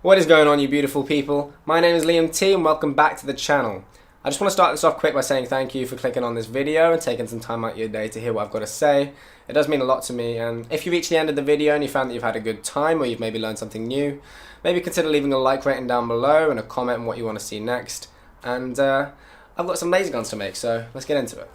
What is going on, you beautiful people? My name is Liam T and welcome back to the channel. I just want to start this off quick by saying thank you for clicking on this video and taking some time out of your day to hear what I've got to say. It does mean a lot to me, and if you reach the end of the video and you found that you've had a good time or you've maybe learned something new, maybe consider leaving a like rating down below and a comment on what you want to see next. And I've got some laser guns to make, so let's get into it.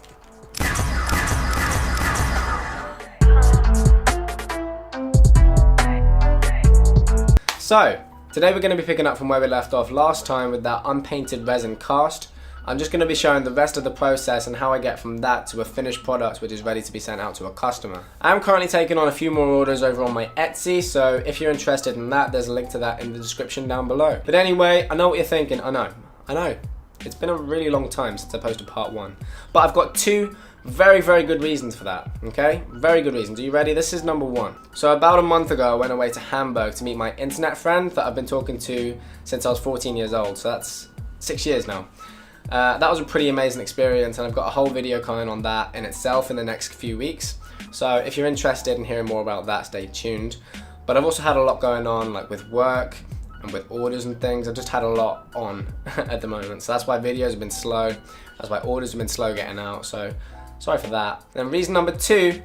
So, today we're going to be picking up from where we left off last time with that unpainted resin cast. I'm just going to be showing the rest of the process and how I get from that to a finished product which is ready to be sent out to a customer. I'm currently taking on a few more orders over on my Etsy, so if you're interested in that, there's a link to that in the description down below. But anyway, I know what you're thinking. I know. It's been a really long time since I posted part 1. But I've got two very good reasons for that, okay? Very good reasons. Are you ready? This is number 1. So about a month ago, I went away to Hamburg to meet my internet friend that I've been talking to since I was 14 years old. So that's 6 years now. That was a pretty amazing experience, and I've got a whole video coming on that in itself in the next few weeks. So if you're interested in hearing more about that, stay tuned. But I've also had a lot going on, like with work and with orders and things. I've just had a lot on at the moment. So that's why videos have been slow. That's why orders have been slow getting out. So sorry for that. And reason number 2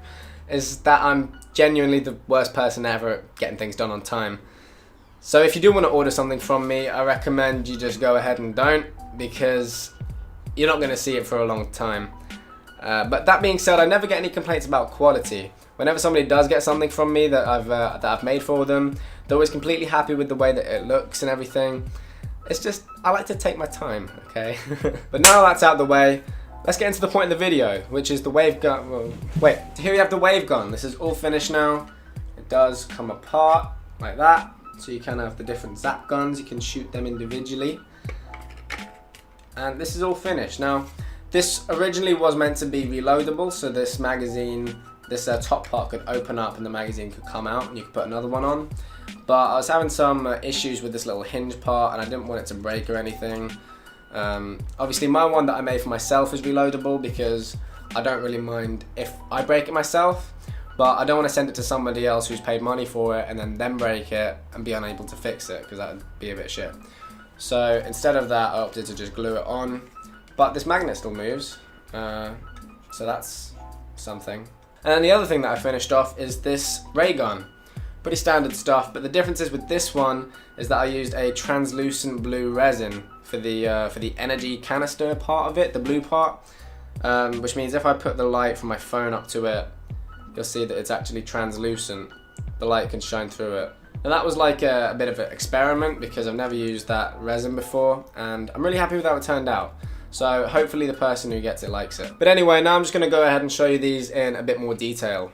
is that I'm genuinely the worst person ever at getting things done on time. So if you do want to order something from me, I recommend you just go ahead and don't, because you're not going to see it for a long time. But that being said, I never get any complaints about quality. Whenever somebody does get something from me that I've made for them, they're always completely happy with the way that it looks and everything. It's just, I like to take my time, okay? But now that's out of the way, let's get into the point of the video, which is the wave gun. Well, wait, here we have the wave gun. This is all finished now. It does come apart like that. So you can have the different zap guns, you can shoot them individually. And this is all finished. Now, this originally was meant to be reloadable, so this magazine, this top part could open up and the magazine could come out and you could put another one on. But I was having some issues with this little hinge part and I didn't want it to break or anything. Obviously my one that I made for myself is reloadable because I don't really mind if I break it myself, but I don't want to send it to somebody else who's paid money for it and then them break it and be unable to fix it, because that would be a bit shit. So instead of that, I opted to just glue it on, but this magnet still moves, so that's something. And then the other thing that I finished off is this ray gun. Pretty standard stuff, but the difference is with this one is that I used a translucent blue resin for the energy canister part of it, the blue part, which means if I put the light from my phone up to it, you'll see that it's actually translucent. The light can shine through it. And that was like a bit of an experiment because I've never used that resin before, and I'm really happy with how it turned out. So hopefully the person who gets it likes it. But anyway, now I'm just going to go ahead and show you these in a bit more detail.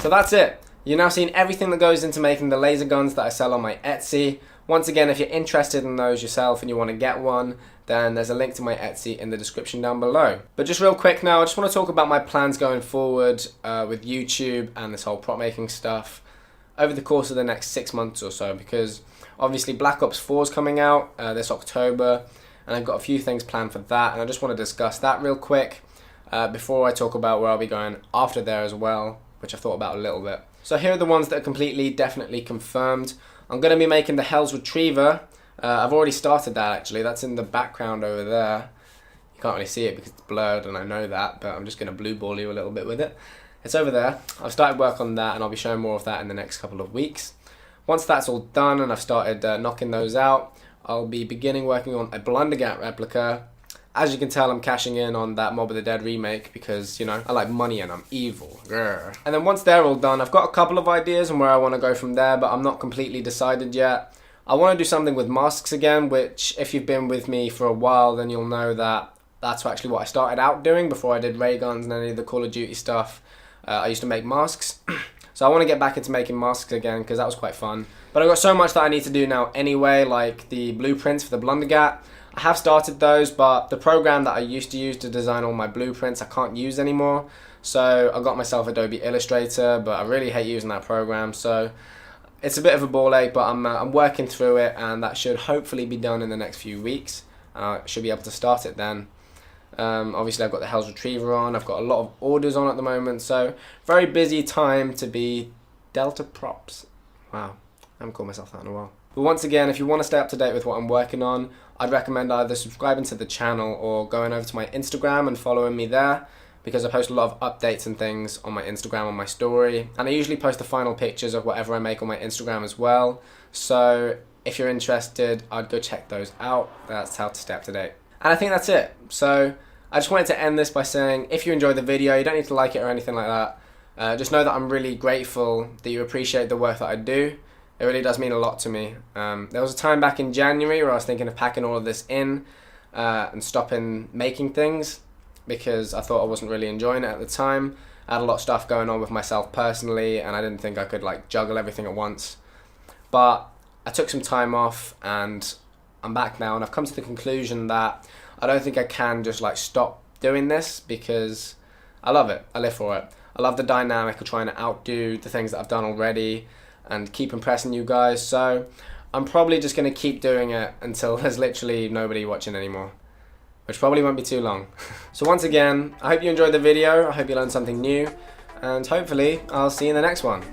So that's it. You've now seen everything that goes into making the laser guns that I sell on my Etsy. Once again, if you're interested in those yourself and you want to get one, then there's a link to my Etsy in the description down below. But just real quick now, I just want to talk about my plans going forward with YouTube and this whole prop making stuff over the course of the next 6 months or so, because obviously Black Ops 4 is coming out this October, and I've got a few things planned for that, and I just want to discuss that real quick before I talk about where I'll be going after there as well, which I've thought about a little bit. So here are the ones that are completely, definitely confirmed. I'm going to be making the Hell's Retriever. I've already started that actually. That's in the background over there. You can't really see it because it's blurred and I know that, but I'm just going to blue ball you a little bit with it. It's over there. I've started work on that and I'll be showing more of that in the next couple of weeks. Once that's all done and I've started knocking those out, I'll be beginning working on a Blundergat replica. As you can tell, I'm cashing in on that Mob of the Dead remake because, you know, I like money and I'm evil. Grr. And then once they're all done, I've got a couple of ideas on where I want to go from there, but I'm not completely decided yet. I want to do something with masks again, which if you've been with me for a while, then you'll know that that's actually what I started out doing before I did ray guns and any of the Call of Duty stuff. I used to make masks. So I want to get back into making masks again because that was quite fun. But I've got so much that I need to do now anyway, like the blueprints for the Blundergat. I have started those, but the program that I used to use to design all my blueprints I can't use anymore. So I got myself Adobe Illustrator, but I really hate using that program. So it's a bit of a ball ache, but I'm working through it, and that should hopefully be done in the next few weeks. I should be able to start it then. Obviously I've got the Hell's Retriever on, I've got a lot of orders on at the moment, so very busy time to be Delta Props. Wow, I haven't called myself that in a while. But once again, if you want to stay up to date with what I'm working on, I'd recommend either subscribing to the channel or going over to my Instagram and following me there, because I post a lot of updates and things on my Instagram on my story, and I usually post the final pictures of whatever I make on my Instagram as well. So if you're interested, I'd go check those out. That's how to stay up to date. And I think that's it. So I just wanted to end this by saying, if you enjoyed the video, you don't need to like it or anything like that. Just know that I'm really grateful that you appreciate the work that I do. It really does mean a lot to me. There was a time back in January where I was thinking of packing all of this in and stopping making things because I thought I wasn't really enjoying it at the time. I had a lot of stuff going on with myself personally and I didn't think I could like juggle everything at once. But I took some time off and I'm back now, and I've come to the conclusion that I don't think I can just like stop doing this because I love it. I live for it. I love the dynamic of trying to outdo the things that I've done already and keep impressing you guys. So I'm probably just going to keep doing it until there's literally nobody watching anymore, which probably won't be too long. So once again, I hope you enjoyed the video. I hope you learned something new, and hopefully I'll see you in the next one.